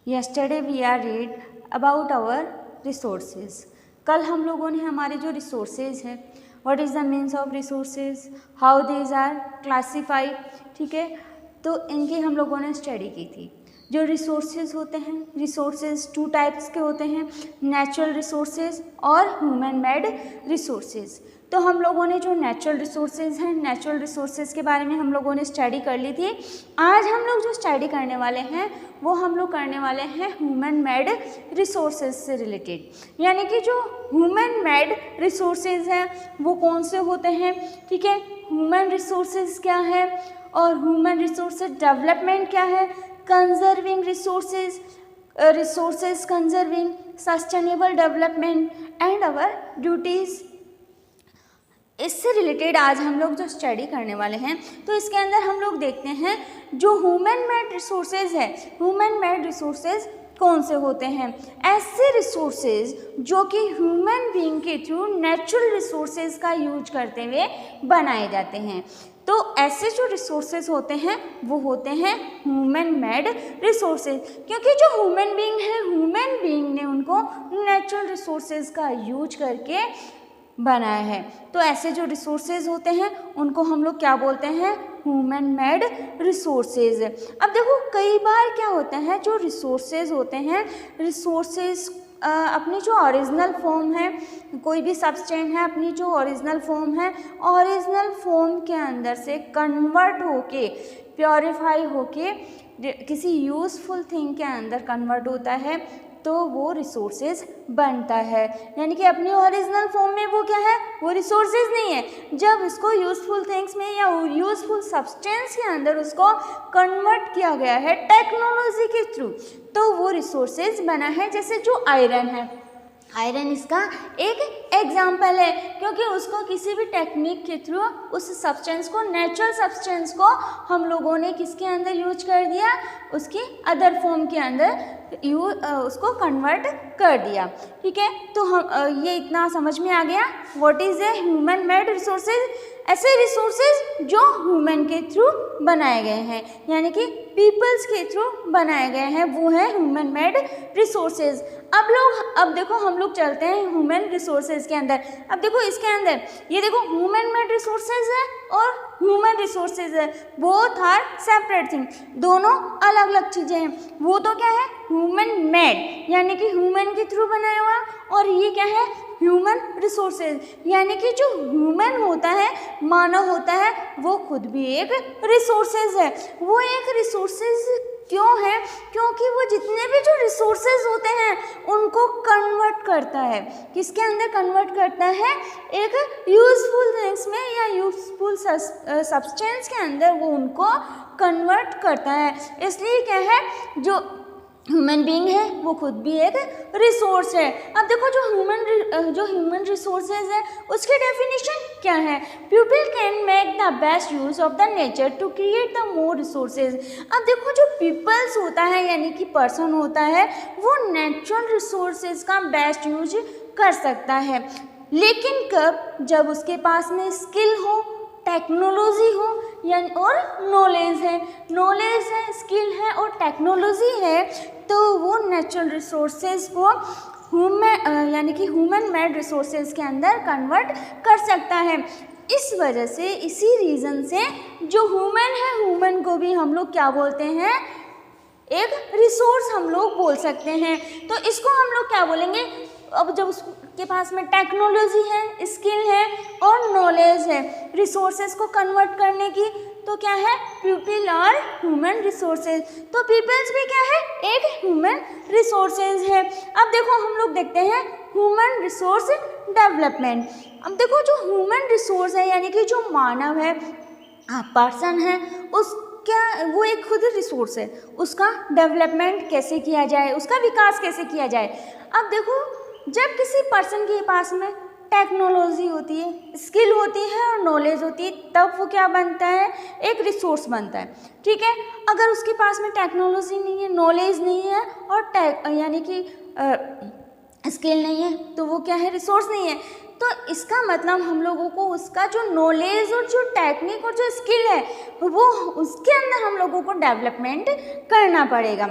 Yesterday we are read about our resources. कल हम लोगों ने हमारे जो रिसोर्सेज हैं, what is the means of resources, how these are classified, ठीक है, तो इनकी हम लोगों ने स्टडी की थी। जो रिसोर्सेज होते हैं, रिसोर्सेज टू टाइप्स के होते हैं, नेचुरल रिसोर्सेज और ह्यूमन मेड रिसोर्सेज। तो हम लोगों ने जो नेचुरल रिसोर्सेज हैं, नेचुरल रिसोर्सेज के बारे में हम लोगों ने स्टडी कर ली थी। आज हम लोग जो स्टडी करने वाले हैं वो हम लोग करने वाले हैं ह्यूमन मेड रिसोर्सेज से रिलेटेड। यानी कि जो ह्यूमन मेड रिसोर्सेज हैं वो कौन से होते हैं, ठीक है, ह्यूमन रिसोर्सेज क्या है और ह्यूमन रिसोर्सेज डेवलपमेंट क्या है, conserving resources, resources conserving, sustainable development and our duties, इससे रिलेटेड आज हम लोग जो स्टडी करने वाले हैं। तो इसके अंदर हम लोग देखते हैं जो ह्यूमन मेड रिसोर्सेज है, ह्यूमन मेड रिसोर्सेज कौन से होते हैं। ऐसे रिसोर्सेज जो कि ह्यूमन बीइंग के थ्रू नेचुरल रिसोर्सेज का यूज करते हुए बनाए जाते हैं। तो ऐसे जो रिसोर्सेज होते हैं वो होते हैं ह्यूमन मेड रिसोर्सेज, क्योंकि जो ह्यूमन बीइंग है, ह्यूमन बीइंग ने उनको नेचुरल रिसोर्सेज का यूज करके बनाया है। तो ऐसे जो रिसोर्सेज होते हैं उनको हम लोग क्या बोलते हैं, ह्यूमन मेड रिसोर्सेज। अब देखो कई बार क्या होता है, जो रिसोर्सेज होते हैं, रिसोर्सेज अपनी जो ओरिजिनल फॉर्म है, कोई भी सब्सटेंस है अपनी जो ओरिजिनल फॉर्म है, ओरिजिनल फॉर्म के अंदर से कन्वर्ट होके, प्योरीफाई होके किसी यूज़फुल थिंग के अंदर कन्वर्ट होता है तो वो रिसोर्सेज बनता है। यानी कि अपनी ओरिजिनल फॉर्म में वो क्या है, वो रिसोर्सेज नहीं है। जब इसको यूज़फुल थिंग्स में या यूज़फुल सब्सटेंस के अंदर उसको कन्वर्ट किया गया है टेक्नोलॉजी के थ्रू, तो वो रिसोर्सेज बना है। जैसे जो आयरन है, आयरन इसका एक एग्जाम्पल है, क्योंकि उसको किसी भी टेक्निक के थ्रू उस सब्सटेंस को, नेचुरल सब्सटेंस को हम लोगों ने किसके अंदर यूज कर दिया, उसकी अदर फॉर्म के अंदर उसको कन्वर्ट कर दिया। ठीक है, तो हम ये इतना समझ में आ गया what is a human made resources. ऐसे रिसोर्सेज जो ह्यूमन के थ्रू बनाए गए हैं, यानी कि पीपल्स के थ्रू बनाए गए हैं, वो है ह्यूमन मेड रिसोर्सेज। अब देखो हम लोग चलते हैं ह्यूमन रिसोर्सेज के अंदर। अब देखो इसके अंदर ये देखो ह्यूमन मेड रिसोर्सेज है और ह्यूमन रिसोर्सेज है, बोथ आर सेपरेट थिंग, दोनों अलग अलग चीज़ें हैं। वो तो क्या है, ह्यूमन मेड यानी कि ह्यूमन के थ्रू बनाया हुआ, और ये क्या है, ह्यूमन रिसोर्सेज यानी कि जो ह्यूमन होता है, मानव होता है, वो खुद भी एक रिसोर्सेज है। वो एक रिसोर्सेज क्यों है, क्योंकि वो जितने भी जो रिसोर्सेज होते हैं उनको कन्वर्ट करता है, किसके अंदर कन्वर्ट करता है, एक यूजफुल थिंग्स में या यूजफुल सब्सटेंस के अंदर वो उनको कन्वर्ट करता है। इसलिए क्या है, जो ह्यूमन बीइंग है वो खुद भी एक रिसोर्स है। अब देखो जो ह्यूमन रिसोर्सेज है उसकी डेफिनेशन क्या है, people can make the best use of the nature to create the more resources. अब देखो जो पीपल्स होता है यानी कि पर्सन होता है, वो नेचुरल रिसोर्सेज का बेस्ट यूज कर सकता है, लेकिन कब, जब उसके पास में स्किल हो, टेक्नोलॉजी हो यानी और नॉलेज है, स्किल है और टेक्नोलॉजी है, तो वो नेचुरल रिसोर्सेज को यानी कि ह्यूमन मेड रिसोर्सेज के अंदर कन्वर्ट कर सकता है। इस वजह से, इसी रीज़न से जो ह्यूमन है, ह्यूमन को भी हम लोग क्या बोलते हैं, एक रिसोर्स हम लोग बोल सकते हैं। तो इसको हम लोग क्या बोलेंगे, अब जब उसके पास में टेक्नोलॉजी है, स्किल है और नॉलेज है रिसोर्सेज को कन्वर्ट करने की, तो क्या है, पीपल और ह्यूमन रिसोर्सेज। तो पीपल्स भी क्या है, एक ह्यूमन रिसोर्सेज है। अब देखो हम लोग देखते हैं ह्यूमन रिसोर्स डेवलपमेंट। अब देखो जो ह्यूमन रिसोर्स है यानी कि जो मानव है, पर्सन है, वो एक खुद रिसोर्स है, उसका डेवलपमेंट कैसे किया जाए, उसका विकास कैसे किया जाए। अब देखो जब किसी पर्सन के पास में टेक्नोलॉजी होती है, स्किल होती है और नॉलेज होती है, तब वो क्या बनता है, एक रिसोर्स बनता है। ठीक है, अगर उसके पास में टेक्नोलॉजी नहीं है, नॉलेज नहीं है और यानी कि स्किल नहीं है, तो वो क्या है, रिसोर्स नहीं है। तो इसका मतलब हम लोगों को उसका जो नॉलेज और जो टेक्निक और जो स्किल है वो उसके अंदर हम लोगों को डेवलपमेंट करना पड़ेगा।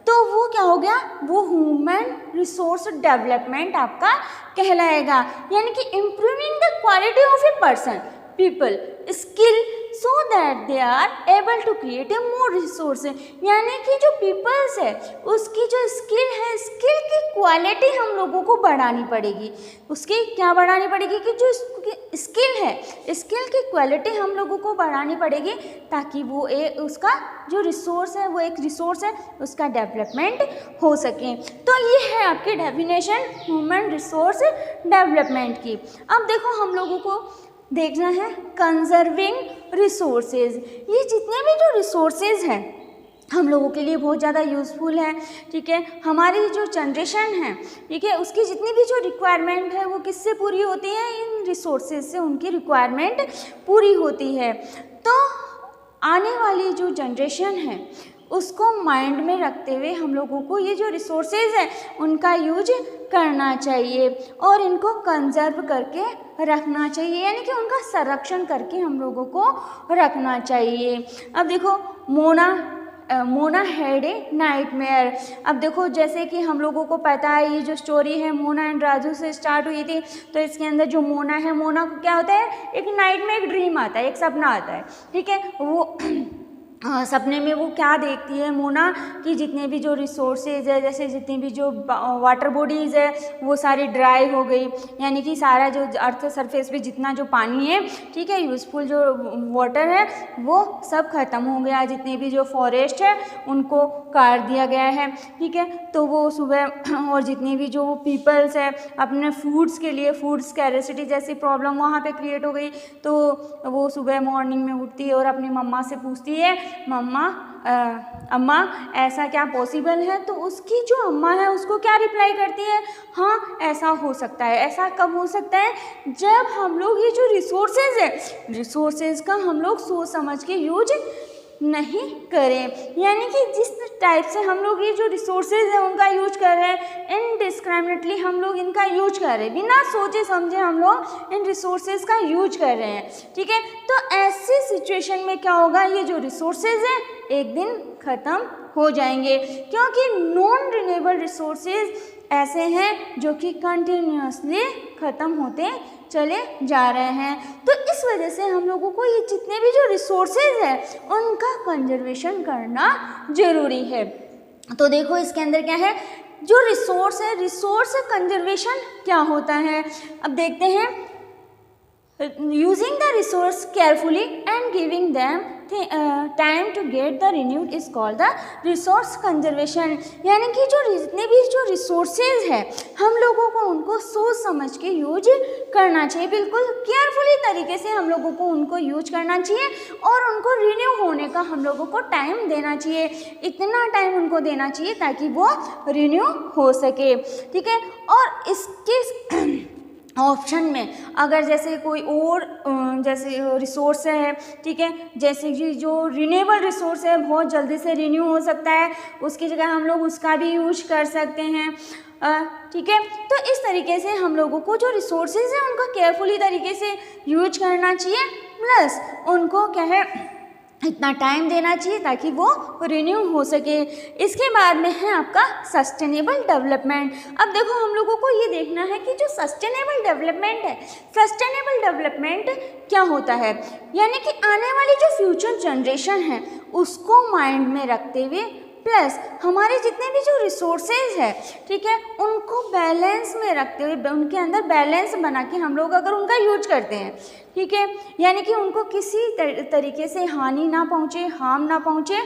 तो वो क्या हो गया, वो ह्यूमन रिसोर्स डेवलपमेंट आपका कहलाएगा। यानी कि improving the quality of a person people skill so that they are able to create a more resource. यानी कि जो पीपल्स है उसकी जो स्किल है, स्किल की क्वालिटी हम लोगों को बढ़ानी पड़ेगी। उसकी क्या बढ़ानी पड़ेगी कि जो स्किल है, स्किल की क्वालिटी हम लोगों को बढ़ानी पड़ेगी ताकि वो उसका जो रिसोर्स है, वो एक रिसोर्स है, उसका डेवलपमेंट हो सके। तो ये है आपकी डेफिनेशन ह्यूमन रिसोर्स डेवलपमेंट की। अब देखो हम लोगों को देखना है कंजर्विंग रिसोर्सेज। ये जितने भी जो रिसोर्सेज हैं हम लोगों के लिए बहुत ज़्यादा यूज़फुल है, ठीक है। हमारी जो जनरेशन है, ठीक है, उसकी जितनी भी जो रिक्वायरमेंट है वो किससे पूरी होती है, इन रिसोर्सेज से उनकी रिक्वायरमेंट पूरी होती है। तो आने वाली जो जनरेशन है उसको माइंड में रखते हुए हम लोगों को ये जो रिसोर्सेज हैं उनका यूज करना चाहिए और इनको कंजर्व करके रखना चाहिए, यानी कि उनका संरक्षण करके हम लोगों को रखना चाहिए। अब देखो मोना हैड ए नाइटमेयर। अब देखो जैसे कि हम लोगों को पता है ये जो स्टोरी है मोना एंड राजू से स्टार्ट हुई थी, तो इसके अंदर जो मोना है, मोना को क्या होता है, एक नाइट में एक ड्रीम आता है, एक सपना आता है, ठीक है। वो सपने में वो क्या देखती है मोना कि जितने भी जो रिसोर्सेज है, जैसे जितनी भी जो वाटर बॉडीज़ है वो सारी ड्राई हो गई, यानी कि सारा जो अर्थ सरफेस पे जितना जो पानी है, ठीक है, यूज़फुल जो वाटर है वो सब ख़त्म हो गया। जितने भी जो फॉरेस्ट है उनको काट दिया गया है, ठीक है। तो वो सुबह और जितने भी जो पीपल्स है अपने फूड्स के लिए, फूड स्कैरेसिटी जैसी प्रॉब्लम वहाँ पे क्रिएट हो गई। तो वो सुबह मॉर्निंग में उठती है और अपनी मम्मा से पूछती है, अम्मा ऐसा क्या पॉसिबल है। तो उसकी जो अम्मा है उसको क्या रिप्लाई करती है, हाँ ऐसा हो सकता है। ऐसा कब हो सकता है, जब हम लोग ये जो रिसोर्सेज है, रिसोर्सेज का हम लोग सोच समझ के यूज नहीं करें। यानी कि जिस टाइप से हम लोग ये जो रिसोर्सेज हैं उनका यूज कर रहे हैं, इनडिस्क्रिमिनेटली हम लोग इनका यूज कर रहे हैं, बिना सोचे समझे हम लोग इन रिसोर्सेज का यूज कर रहे हैं, ठीक है। तो ऐसी सिचुएशन में क्या होगा, ये जो रिसोर्सेज हैं एक दिन ख़त्म हो जाएंगे, क्योंकि नॉन रिन्यूएबल रिसोर्सेज ऐसे हैं जो कि कंटिन्यूसली ख़त्म होते चले जा रहे हैं। तो इस वजह से हम लोगों को ये जितने भी जो रिसोर्सेज हैं उनका कंजर्वेशन करना ज़रूरी है। तो देखो इसके अंदर क्या है, जो रिसोर्स है, रिसोर्स कंजर्वेशन क्या होता है, अब देखते हैं। Using the resource carefully and giving them time to get the renewed is called the resource conservation. यानी कि जो जितने भी जो रिसोर्सेज है हम लोगों को उनको सोच समझ के यूज करना चाहिए, बिल्कुल केयरफुली तरीके से हम लोगों को उनको यूज करना चाहिए और उनको रिन्यू होने का हम लोगों को टाइम देना चाहिए। इतना टाइम उनको देना चाहिए ताकि वो रिन्यू हो सके, ठीक है। और इसके ऑप्शन में अगर जैसे कोई और जैसे रिसोर्स है, ठीक है, जैसे कि जो रिन्यूएबल रिसोर्स है बहुत जल्दी से रिन्यू हो सकता है, उसकी जगह हम लोग उसका भी यूज कर सकते हैं, ठीक है। तो इस तरीके से हम लोगों को जो रिसोर्सेज हैं उनको केयरफुली तरीके से यूज करना चाहिए, प्लस उनको क्या है इतना टाइम देना चाहिए ताकि वो रिन्यू हो सके। इसके बाद में है आपका सस्टेनेबल डेवलपमेंट। अब देखो हम लोगों को ये देखना है कि जो सस्टेनेबल डेवलपमेंट है, सस्टेनेबल डेवलपमेंट क्या होता है, यानी कि आने वाली जो फ्यूचर जनरेशन है उसको माइंड में रखते हुए प्लस हमारे जितने भी जो रिसोर्सेज है, ठीक है, उनको बैलेंस में रखते हुए, उनके अंदर बैलेंस बना के हम लोग अगर उनका यूज करते हैं, ठीक है, यानी कि उनको किसी तरीके से हानि ना पहुँचे, हार्म ना पहुँचे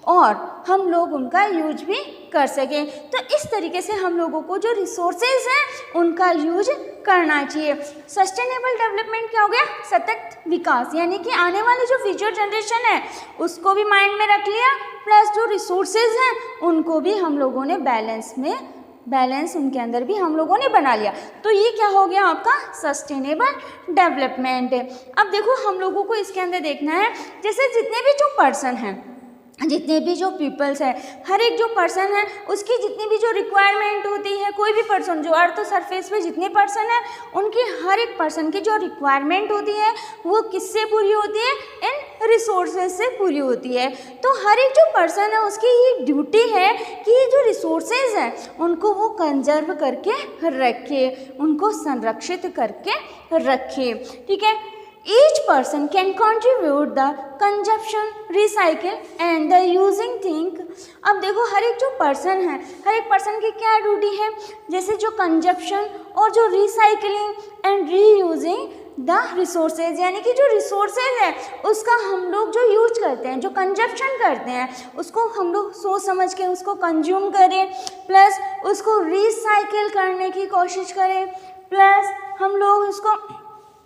और हम लोग उनका यूज भी कर सकें। तो इस तरीके से हम लोगों को जो रिसोर्सेज हैं उनका यूज करना चाहिए। सस्टेनेबल डेवलपमेंट क्या हो गया, सतत विकास, यानी कि आने वाली जो फ्यूचर जनरेशन है उसको भी माइंड में रख लिया, प्लस जो रिसोर्सेज हैं उनको भी हम लोगों ने बैलेंस उनके अंदर भी हम लोगों ने बना लिया। तो ये क्या हो गया आपका सस्टेनेबल डेवलपमेंट। अब देखो हम लोगों को इसके अंदर देखना है, जैसे जितने भी जो पर्सन हैं, जितने भी जो पीपल्स है, हर एक जो पर्सन है उसकी जितनी भी जो रिक्वायरमेंट होती है, कोई भी पर्सन जो अर्थ सरफेस पे जितने पर्सन है उनकी हर एक पर्सन की जो रिक्वायरमेंट होती है वो किससे पूरी होती है, इन रिसोर्सेज से पूरी होती है। तो हर एक जो पर्सन है उसकी ये ड्यूटी है कि ये जो रिसोर्सेज है उनको वो कंजर्व करके रखे, उनको संरक्षित करके रखे, ठीक है। Each person can contribute the consumption, recycle and the using thing। अब देखो हर एक जो पर्सन है, हर एक पर्सन की क्या ड्यूटी है, जैसे जो कंजप्शन और जो recycling and reusing the resources, यानी कि जो रिसोर्सेज है उसका हम लोग जो यूज करते हैं, जो कंजप्शन करते हैं, उसको हम लोग सोच समझ के उसको कंज्यूम करें, प्लस उसको रिसाइकिल करने की कोशिश करें, प्लस हम लोग उसको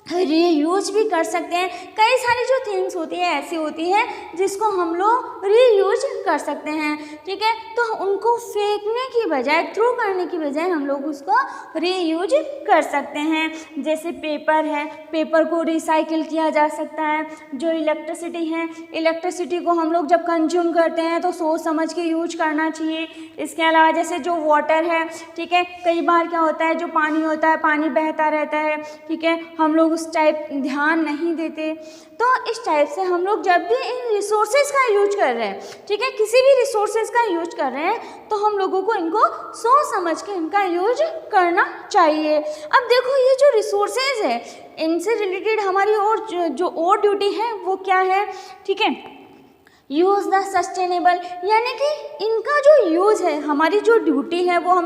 रीयूज भी कर सकते हैं। कई सारी जो थिंग्स होती है ऐसी होती है जिसको हम लोग रीयूज कर सकते हैं, ठीक है। तो उनको फेंकने की बजाय, थ्रो करने की बजाय हम लोग उसको रीयूज कर सकते हैं। जैसे पेपर है, पेपर को रिसाइकिल किया जा सकता है। जो इलेक्ट्रिसिटी है, इलेक्ट्रिसिटी को हम लोग जब कंज्यूम करते हैं तो सोच समझ के यूज करना चाहिए। इसके अलावा जैसे जो वाटर है, ठीक है, कई बार क्या होता है, जो पानी होता है पानी बहता रहता है, ठीक है, हम लोग उस टाइप ध्यान नहीं देते। तो इस टाइप से हम लोग जब भी इन रिसोर्सेज का यूज कर रहे हैं, ठीक है, किसी भी रिसोर्सेज का यूज कर रहे हैं तो हम लोगों को इनको सोच समझ के इनका यूज करना चाहिए। अब देखो ये जो रिसोर्सेज है इनसे रिलेटेड हमारी और ड्यूटी है वो क्या है, ठीक है, यूज़ द सस्टेनेबल, यानी कि इनका जो यूज़ है, हमारी जो ड्यूटी है वो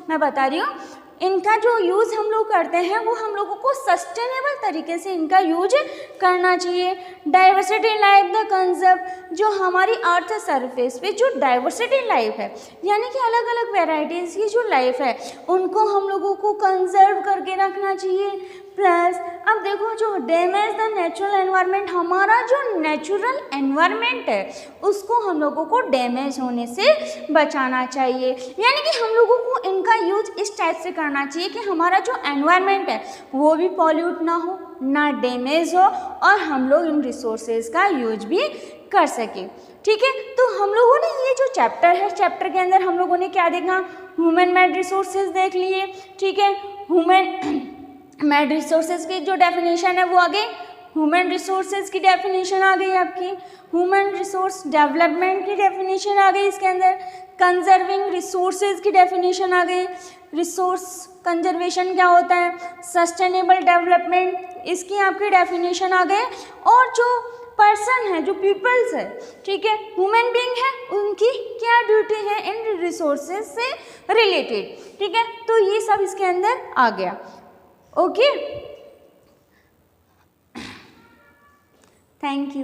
मैं बता रही हूँ, इनका जो यूज़ हम लोग करते हैं वो हम लोगों को सस्टेनेबल तरीके से इनका यूज करना चाहिए। डाइवर्सिटी लाइफ द कंजर्व, जो हमारी अर्थ सरफेस पे जो डाइवर्सिटी लाइफ है, यानी कि अलग अलग वेराइटीज़ की जो लाइफ है उनको हम लोगों को कंजर्व करके रखना चाहिए। प्लस अब देखो जो डैमेज द नेचुरल एनवायरनमेंट, हमारा जो नेचुरल एनवायरनमेंट है उसको हम लोगों को डैमेज होने से बचाना चाहिए। यानी कि हम लोगों को इनका यूज इस टाइप से करना चाहिए कि हमारा जो एनवायरनमेंट है वो भी पॉल्यूट ना हो, ना डैमेज हो, और हम लोग इन रिसोर्सेज का यूज भी कर सकें, ठीक है। तो हम लोगों ने ये जो चैप्टर है, चैप्टर के अंदर हम लोगों ने क्या देखा, ह्यूमन मेड रिसोर्सेज देख लिए, ठीक है। ह्यूमन मेड रिसोर्सेज की जो डेफिनेशन है वो आ गई, ह्यूमन रिसोर्सेज की डेफिनेशन आ गई आपकी, ह्यूमन रिसोर्स डेवलपमेंट की डेफिनेशन आ गई इसके अंदर, कंजर्विंग रिसोर्सेज की डेफिनेशन आ गई, रिसोर्स कंजर्वेशन क्या होता है, सस्टेनेबल डेवलपमेंट इसकी आपकी डेफिनेशन आ गई, और जो पर्सन है, जो पीपल्स है, ठीक है, ह्यूमन बीइंग है, उनकी क्या ड्यूटी है इन रिसोर्सेज से रिलेटेड, ठीक है। तो ये सब इसके अंदर आ गया। Okay, thank you.